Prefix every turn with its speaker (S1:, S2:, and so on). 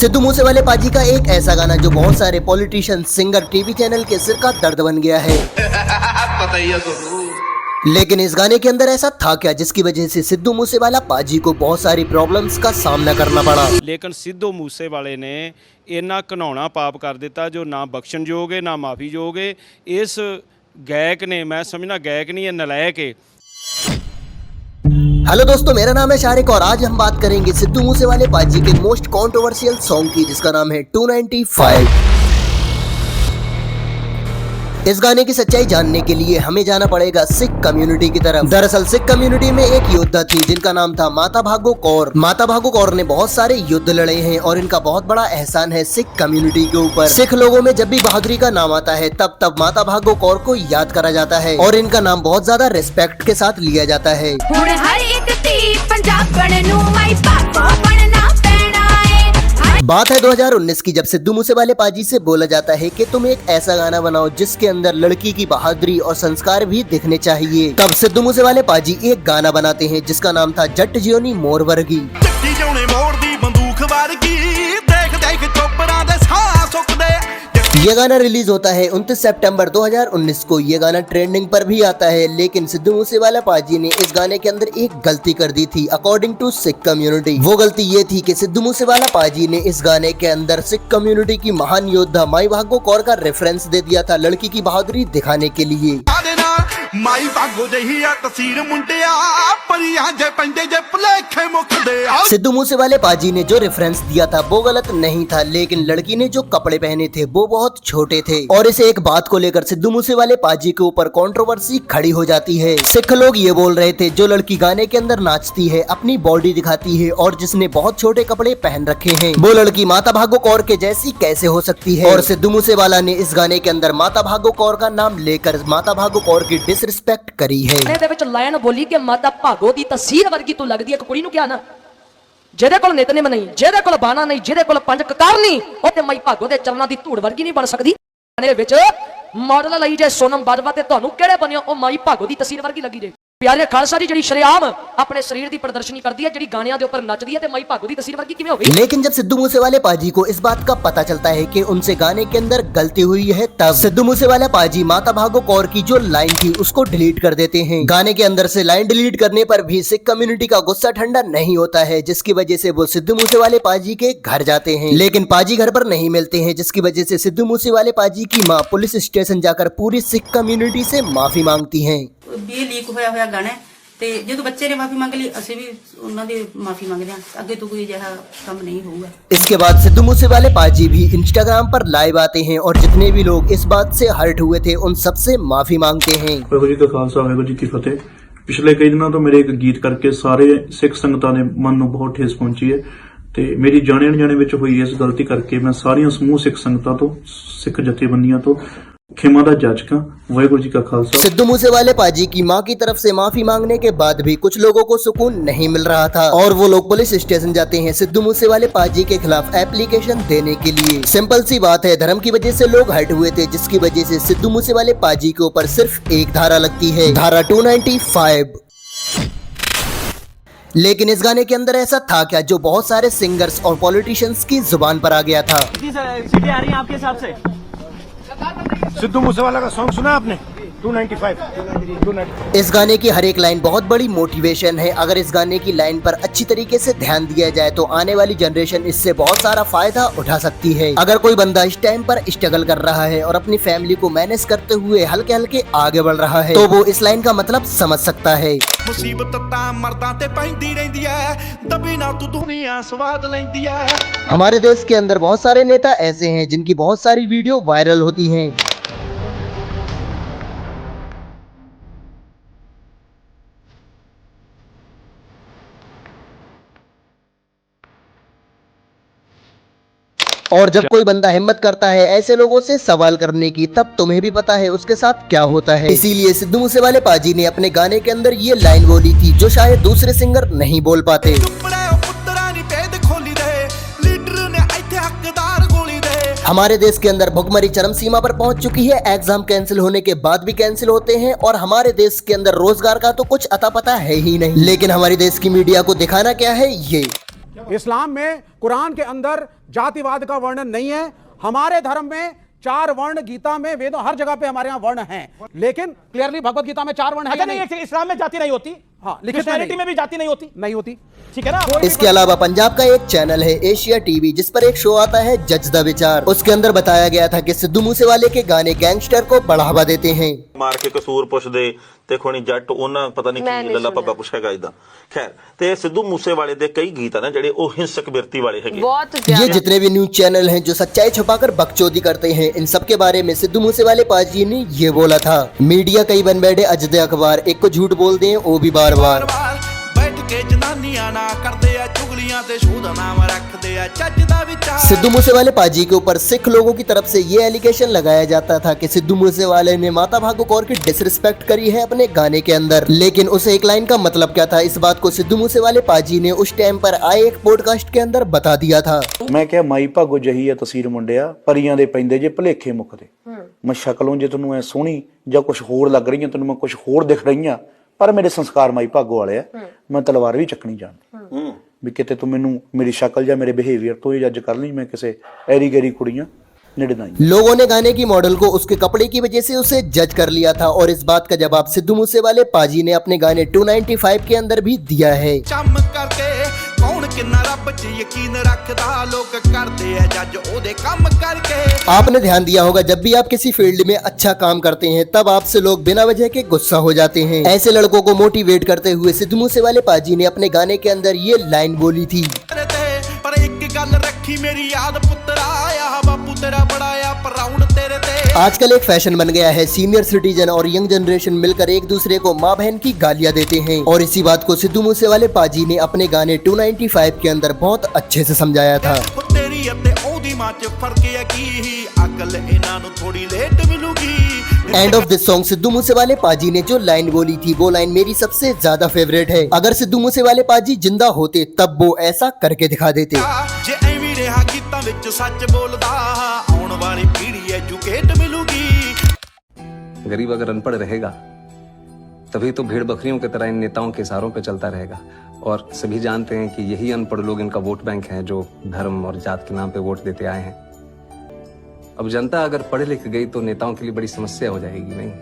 S1: सिद्धू मूसेवाले पाजी का एक ऐसा गाना जो बहुत सारे पॉलिटिशियन, सिंगर, टीवी चैनल के सिर का दर्द बन गया है।
S2: पता ही है
S1: लेकिन इस गाने के अंदर ऐसा था क्या जिसकी वजह से सिद्धू मूसेवाला पाजी को बहुत सारी प्रॉब्लम्स का सामना करना पड़ा।
S3: लेकिन सिद्धू मूसेवाले ने इन्ना घिनौना पाप कर दिता जो ना बख्शणयोग है ना माफ़ीयोग है। इस गायक ने, मैं समझना गायक नहीं है, नलायक है।
S1: हेलो दोस्तों, मेरा नाम है शारिक और आज हम बात करेंगे सिद्धू मूसेवाले पाजी के मोस्ट कंट्रोवर्शियल सॉन्ग की, जिसका नाम है 295। इस गाने की सच्चाई जानने के लिए हमें जाना पड़ेगा सिख कम्युनिटी की तरफ। दरअसल सिख कम्युनिटी में एक योद्धा थी जिनका नाम था माता भागो कौर। माता भागो कौर ने बहुत सारे युद्ध लड़े हैं और इनका बहुत बड़ा एहसान है सिख कम्युनिटी के ऊपर। सिख लोगों में जब भी बहादुरी का नाम आता है तब माता भागो कौर को याद करा जाता है और इनका नाम बहुत ज्यादा रिस्पेक्ट के साथ लिया जाता है। बात है 2019 की, जब सिद्धू मूसेवाले पाजी से बोला जाता है कि तुम एक ऐसा गाना बनाओ जिसके अंदर लड़की की बहादुरी और संस्कार भी दिखने चाहिए। तब सिद्धू मूसेवाले पाजी एक गाना बनाते हैं जिसका नाम था जट जियोनी मोर वर्गी। ये गाना रिलीज होता है 29 सितंबर 2019 को। ये गाना ट्रेंडिंग पर भी आता है, लेकिन सिद्धू मूसेवाला पाजी ने इस गाने के अंदर एक गलती कर दी थी अकॉर्डिंग टू सिख कम्युनिटी। वो गलती ये थी कि सिद्धू मूसेवाला पाजी ने इस गाने के अंदर सिख कम्युनिटी की महान योद्धा माई भागो कौर का रेफरेंस दे दिया था लड़की की बहादुरी दिखाने के लिए। सिद्धू मूसेवाले पाजी ने जो रेफरेंस दिया था वो गलत नहीं था, लेकिन लड़की ने जो कपड़े पहने थे वो बहुत छोटे थे और इस एक बात को लेकर सिद्धू मूसेवाले पाजी के ऊपर कंट्रोवर्सी खड़ी हो जाती है। सिख लोग ये बोल रहे थे जो लड़की गाने के अंदर नाचती है, अपनी बॉडी दिखाती है और जिसने बहुत छोटे कपड़े पहन रखे हैं, वो लड़की माता भागो कौर के जैसी कैसे हो सकती है। और सिद्धू मूसेवाला ने इस गाने के अंदर माता भागो कौर का नाम लेकर माता भागो कौर की डिसरिस्पेक्ट करी है।
S4: लाइन बोली कि माता भागो दी तस्वीर वर्गी तू लगदी है कुड़ी नूं क्या ना, ਜਿਹਦੇ ਕੋਲ ਨਿਤਨੇਮ ਨਹੀਂ, ਜਿਹਦੇ ਕੋਲ ਬਾਣਾ ਨਹੀਂ, ਜਿਹਦੇ ਕੋਲ ਪੰਜ ਕਕਾਰ ਨਹੀਂ, ਉਹ ਤੇ ਮਾਈ ਭਾਗੋ ਦੇ ਚਰਨਾਂ ਦੀ ਧੂੜ ਵਰਗੀ ਨਹੀਂ ਬਣ ਸਕਦੀ। ਇਹਦੇ ਵਿੱਚ ਮਾਡਲ ਲਈ ਜੇ ਸੋਨਮ ਬਾਜਵਾ ਤੇ ਤੁਹਾਨੂੰ ਕਿਹੜੇ ਬਣਿਓ ਉਹ ਮਾਈ ਭਾਗੋ ਦੀ ਤਸਵੀਰ ਵਰਗੀ ਲੱਗੀ ਜੇ। प्यारे खालसा जी ਜਿਹੜੀ ਸ਼ਰੀਆਮ अपने शरीर की प्रदर्शनी करती है, ਜਿਹੜੀ गानियां ਦੇ ऊपर नचदी है, ते माई भागो दी तस्वीर वर्गी किवें हो गई।
S1: लेकिन जब सिद्धू मूसेवाले पाजी को इस बात का पता चलता है कि उनसे गाने के अंदर गलती हुई है, तब सिद्धू मूसेवाला पाजी माता भागो कौर की जो लाइन थी उसको डिलीट कर देते हैं। गाने के अंदर से लाइन डिलीट करने पर भी सिख कम्युनिटी का गुस्सा ठंडा नहीं होता है, जिसकी वजह से वो सिद्धू मूसेवाले पाजी के घर जाते हैं, लेकिन पाजी घर पर नहीं मिलते हैं, जिसकी वजह से सिद्धू मूसेवाले पाजी की माँ पुलिस स्टेशन जाकर पूरी सिख कम्युनिटी से माफी मांगती है।
S5: लीक होया गाना ਤੇ ਜਦੋਂ ਬੱਚੇ ਨੇ ਮਾਫੀ ਮੰਗ ਲਈ, ਅਸੀਂ ਵੀ ਉਹਨਾਂ ਦੀ ਮਾਫੀ ਮੰਗਦੇ ਹਾਂ, ਅੱਗੇ ਤੋਂ ਕੋਈ ਅਜਿਹਾ ਕੰਮ नहीं होगा।
S1: इसके बाद सिद्धू मूसेवाले पाजी भी इंस्टाग्राम पर लाइव आते हैं और जितने भी लोग इस बात से हर्ट हुए थे उन सबसे माफी मांगते हैं।
S6: वाहिगुरू जी का खालसा वाहिगुरू जी की फतेह। पिछले कई दिनों तो मेरे एक गीत करके सारे सिख संगतां ने मन ਨੂੰ बहुत ठेस पहुंची है ਤੇ ਮੇਰੀ ਜਾਣੇ ਅਣਜਾਣੇ ਵਿੱਚ ਹੋਈ ਇਸ ਗਲਤੀ ਕਰਕੇ ਮੈਂ ਸਾਰੀਆਂ ਸਮੂਹ ਸਿੱਖ ਸੰਗਤਾਂ ਤੋਂ, ਸਿੱਖ ਜਥੇਬੰਦੀਆਂ ਤੋਂ क्षमा दा जाचका। वाहिगुरू जी का खालसा।
S1: सिद्धू मूसेवाले पाजी की मां की तरफ से माफी मांगने के बाद भी कुछ लोगों को सुकून नहीं मिल रहा था और वो लोग पुलिस स्टेशन जाते हैं सिद्धू मूसेवाले पाजी के खिलाफ एप्लीकेशन देने के लिए। सिंपल सी बात है, धर्म की वजह से लोग हट हुए थे, जिसकी वजह से सिद्धू मूसेवाले पाजी के ऊपर सिर्फ एक धारा लगती है, धारा 295। लेकिन इस गाने के अंदर ऐसा था क्या जो बहुत सारे सिंगर्स और पॉलिटिशियंस की जुबान पर आ गया था।
S7: सीटें आ रही हैं आपके हिसाब से? सिद्धू मूसेवाला का सॉन्ग सुना आपने 295?
S1: इस गाने की हर एक लाइन बहुत बड़ी मोटिवेशन है। अगर इस गाने की लाइन पर अच्छी तरीके से ध्यान दिया जाए तो आने वाली जनरेशन इससे बहुत सारा फायदा उठा सकती है। अगर कोई बंदा इस टाइम पर स्ट्रगल कर रहा है और अपनी फैमिली को मैनेज करते हुए हल्के हल्के आगे बढ़ रहा है तो वो इस लाइन का मतलब समझ सकता है। हमारे देश के अंदर बहुत सारे नेता ऐसे हैं जिनकी बहुत सारी वीडियो वायरल होती हैं। और जब कोई बंदा हिम्मत करता है ऐसे लोगों से सवाल करने की, तब तुम्हें भी पता है उसके साथ क्या होता है। इसीलिए सिद्धू मूसेवाले पाजी ने अपने गाने के अंदर ये लाइन बोली थी जो शायद दूसरे सिंगर नहीं बोल पाते। हमारे देश के अंदर भुखमरी चरम सीमा पर पहुंच चुकी है। एग्जाम कैंसिल होने के बाद भी कैंसिल होते हैं और हमारे देश के अंदर रोजगार का तो कुछ अता पता है ही नहीं। लेकिन हमारे देश की मीडिया को दिखाना क्या है, ये
S7: इस्लाम में, कुरान के अंदर जातिवाद का वर्णन नहीं है। हमारे धर्म में 4 वर्ण, गीता में, वेदों, हर जगह पे हमारे यहाँ वर्ण हैं, लेकिन क्लियरली भगवत गीता में 4 वर्ण है।
S2: अच्छा नहीं, इस्लाम में जाति नहीं होती,
S7: हाँ, लिखित
S2: क्रिश्चियनिटी में भी जाति नहीं होती,
S7: नहीं होती,
S2: ठीक है ना।
S1: इसके अलावा पंजाब का एक चैनल है एशिया टीवी, जिस पर एक शो आता है जज द विचार। उसके अंदर बताया गया था कि सिद्धू मूसेवाले के गाने गैंगस्टर को बढ़ावा देते हैं।
S8: ਮਾਰ ਕੇ ਕਸੂਰ ਪੁੱਛਦੇ ਤੇ ਖੋਣੀ ਜੱਟ ਉਹਨਾਂ ਪਤਾ ਨਹੀਂ ਕੀ ਲੱਲਾ ਪੱਗਾ ਕੁਛ ਹੈਗਾ ਇਦਾਂ। ਖੈਰ ਤੇ ਸਿੱਧੂ ਮੂਸੇਵਾਲੇ ਦੇ ਕਈ ਗੀਤ ਆ ਨਾ ਜਿਹੜੇ ਉਹ ਹਿੰਸਕ ਬਿਰਤੀ ਵਾਲੇ ਹੈਗੇ।
S1: ये जितने भी न्यूज चैनल हैं जो सच्चाई छुपाकर बकचोदी करते हैं, इन सब के बारे में सिद्धू मूसेवाले पाजी ने ये बोला था। मीडिया कई बन बैठे अजदे अखबार, एक को झूठ बोल दें वो भी बार बार। सिद्धू मूसेवाले पाजी के ऊपर सिख लोगों की तरफ से ये एलिगेशन लगाया जाता था कि सिद्धू मूसेवाले ने माता भागो कौर की डिसरिस्पेक्ट करी है अपने गाने के अंदर। लेकिन उस एक लाइन का मतलब क्या था, इस बात को सिद्धू मूसेवाले पाजी ने उस टाइम पर आए एक पॉडकास्ट के अंदर बता दिया था।
S6: ਮੈਂ ਕਿਹਾ ਮਾਈ ਭਾਗੋ ਜਹੀ ਆ ਤਸਵੀਰ ਮੁੰਡਿਆ, ਪਰੀਆਂ ਦੇ ਪੈਂਦੇ ਜੇ ਭਲੇਖੇ ਮੁੱਕਦੇ। ਮੈਂ ਸ਼ਕਲੋਂ ਜੇ ਤੈਨੂੰ ਐ ਸੋਹਣੀ ਜਾਂ ਕੁਝ ਹੋਰ ਲੱਗ ਰਹੀਆਂ, ਤੈਨੂੰ ਮੈਂ ਕੁਝ ਹੋਰ ਦਿਖ ਰਹੀਆਂ, ਪਰ ਮੇਰੇ ਸੰਸਕਾਰ ਮਾਈ ਭਾਗੋ ਵਾਲੇ ਆ। ਮੈਂ ਤਲਵਾਰ ਵੀ ਚੱਕਣੀ ਜਾਣਦਾ ਵੀ ਕਿਤੇ ਤੂੰ ਮੈਨੂੰ ਮੇਰੀ ਸ਼ਕਲ ਜਾਂ ਮੇਰੇ ਬਿਹੇਵੀਅਰ ਤੋਂ ਹੀ ਜੱਜ ਕਰ ਲਈ। मैं ਕਿਸੇ ਐਰੀ ਗੈਰੀ ਕੁੜੀਆਂ नेड़े नहीं।
S1: लोगों ने गाने की मॉडल को उसके कपड़े की वजह से उसे जज कर लिया था, और इस बात का जवाब सिद्धू मूसेवाले पाजी ने अपने गाने 295 के अंदर भी दिया है। आपने ध्यान दिया होगा, जब भी आप किसी फील्ड में अच्छा काम करते हैं तब आपसे लोग बिना वजह के गुस्सा हो जाते हैं। ऐसे लड़कों को मोटिवेट करते हुए सिद्धू मूसेवाले पाजी ने अपने गाने के अंदर ये लाइन बोली थी। आजकल एक फैशन बन गया है, सीनियर सिटीजन और यंग जनरेशन मिलकर एक दूसरे को माँ बहन की गालियां देते हैं, और इसी बात को सिद्धू मूसेवाले पाजी ने अपने गाने 295 के अंदर बहुत अच्छे से समझाया था। End of this song Sidhu Moosewale paaji ने जो लाइन बोली थी वो लाइन मेरी सबसे ज्यादा फेवरेट है। अगर सिद्धू मूसेवाले पाजी जिंदा होते तब वो ऐसा करके दिखा देते।
S9: गरीब अगर अनपढ़ रहेगा तभी तो भेड़ बकरियों की तरह इन नेताओं के इशारों पे चलता रहेगा, और सभी जानते हैं कि यही अनपढ़ लोग इनका वोट बैंक है जो धर्म और जात के नाम पे वोट देते आए हैं। अब जनता अगर पढ़ लिख गई तो नेताओं के लिए बड़ी समस्या हो जाएगी। नहीं,